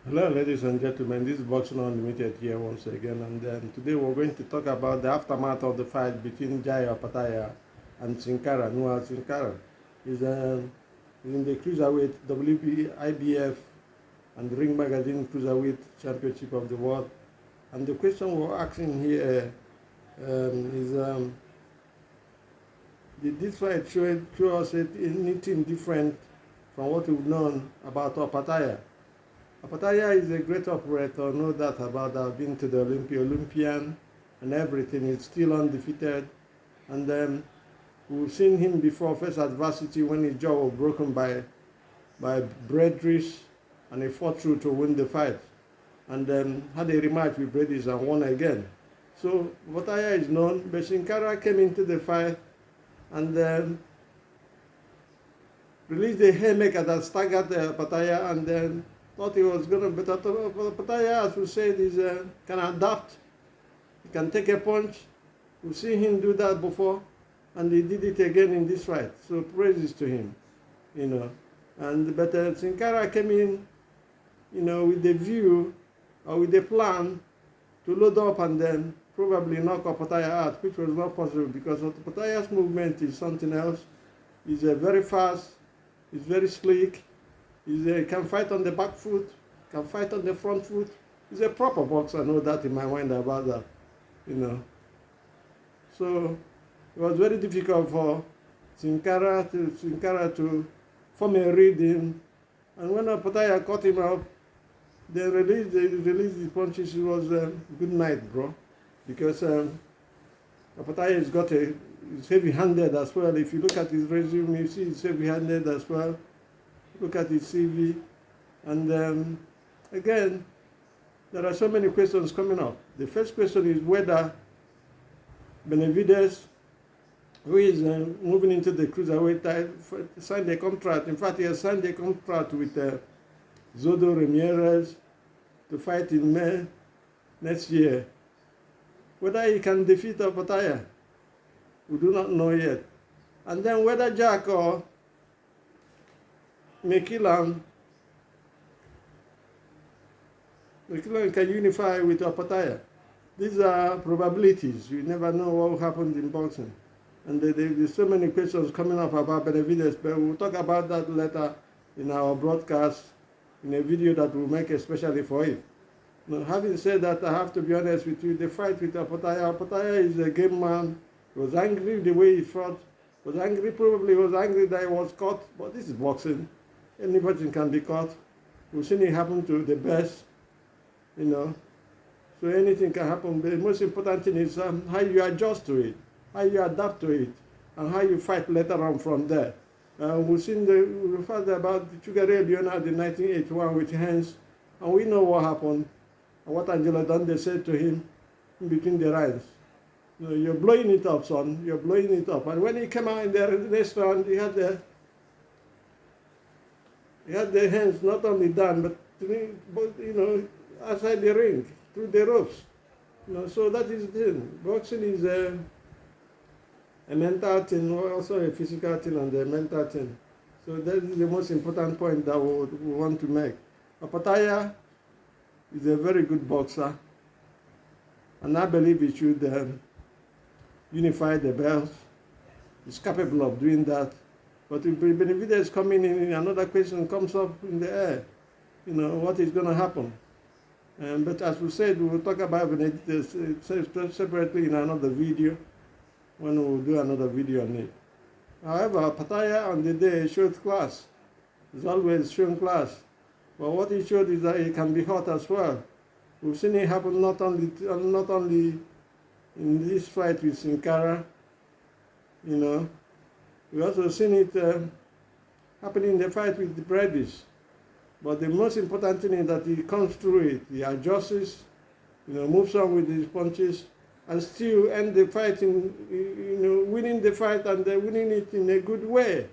Hello, ladies and gentlemen. This is Boxing Unlimited here once again, and today we're going to talk about the aftermath of the fight between Jai Opetaia and Cinkara. Noah Cinkara is in the cruiserweight IBF and Ring Magazine Cruiserweight Championship of the World. And the question we're asking here is, did this fight show us anything different from what we've known about Opetaia? Opetaia is a great operator, no doubt about that. Been to the Olympian and everything. He's still undefeated. And we've seen him before, first adversity when his jaw was broken by Bredris, and he fought through to win the fight. And had a rematch with Bredris and won again. So Opetaia is known, but Cinkara came into the fight and released a haymaker that staggered Opetaia, and then thought he was going to, but Opetaia, as we said, can adapt. He can take a punch. We've seen him do that before, and he did it again in this fight. So praises to him, But Cinkara came in, with the view or with the plan to load up and then probably knock Opetaia out, which was not possible because Opetaia's movement is something else. He's very fast. He's very slick. He can fight on the back foot, can fight on the front foot. He's a proper boxer, I know that in my mind about that, So it was very difficult for Cinkara to form a reading. And when Opetaia caught him up, they released the punches. It was a good night, bro. Because Opetaia he's heavy-handed as well. If you look at his resume, you see he's heavy-handed as well. Look at his CV, and again, there are so many questions coming up. The first question is whether Benavidez, who is moving into the cruiserweight, signed a contract. In fact, he has signed a contract with Zurdo Ramirez to fight in May next year. Whether he can defeat Opetaia, we do not know yet. And then whether Jack or McKillan can unify with Opetaia. These are probabilities. You never know what happens in boxing. And there's so many questions coming up about Benavidez, but we'll talk about that later in our broadcast, in a video that we'll make especially for it. Now, having said that, I have to be honest with you, the fight with Opetaia is a game man. He was angry the way he fought. Probably was angry that he was caught, but this is boxing. Anybody can be caught. We've seen it happen to the best, So anything can happen. But the most important thing is how you adjust to it, how you adapt to it, and how you fight later on from there. We've seen the fact about Cinkara Leonard in 1981 with hands, and we know what happened, and what Angelo Dande said to him in between the rounds. You're blowing it up, son. You're blowing it up. And when he came out in the next round, he had the hands not only down, but outside the ring, through the ropes. So that is the thing. Boxing is a mental thing, also a physical thing and a mental thing. So that is the most important point that we want to make. Opetaia is a very good boxer, and I believe he should unify the belts. He's capable of doing that. But if Benavidez coming in, another question comes up in the air. What is going to happen? But as we said, we will talk about Benavidez separately in another video, when we will do another video on it. However, Opetaia on the day showed class. He's always shown class. But what he showed is that he can be hot as well. We've seen it happen not only in this fight with Cinkara, We also seen it happening in the fight with the Bredris. But the most important thing is that he comes through it. He adjusts, moves on with his punches, and still end the fight winning the fight and winning it in a good way,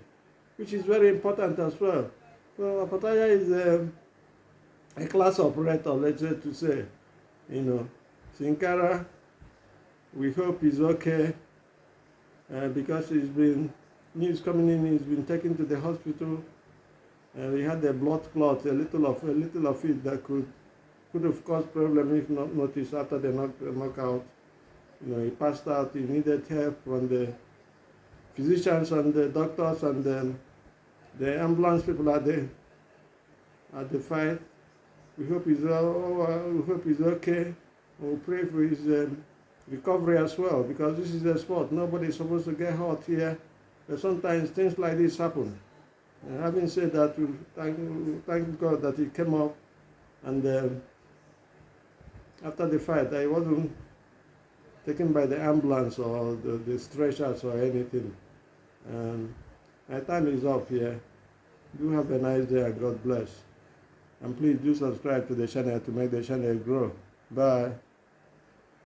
which is very important as well. So Opetaia is a class operator, let's say. Cinkara, we hope he's okay because he's been news coming in, he's been taken to the hospital He had a blood clot, a little of it that could have caused problem if not noticed after the knockout. He passed out. He needed help from the physicians and the doctors and the ambulance people at the fight. We hope he's okay. We'll pray for his recovery as well, because this is a sport. Nobody's supposed to get hurt here, but sometimes things like this happen. Having said that, we thank God that he came up, and after the fight, I wasn't taken by the ambulance or the stretchers or anything. My time is up here. Do have a nice day and God bless. And please do subscribe to the channel to make the channel grow. Bye.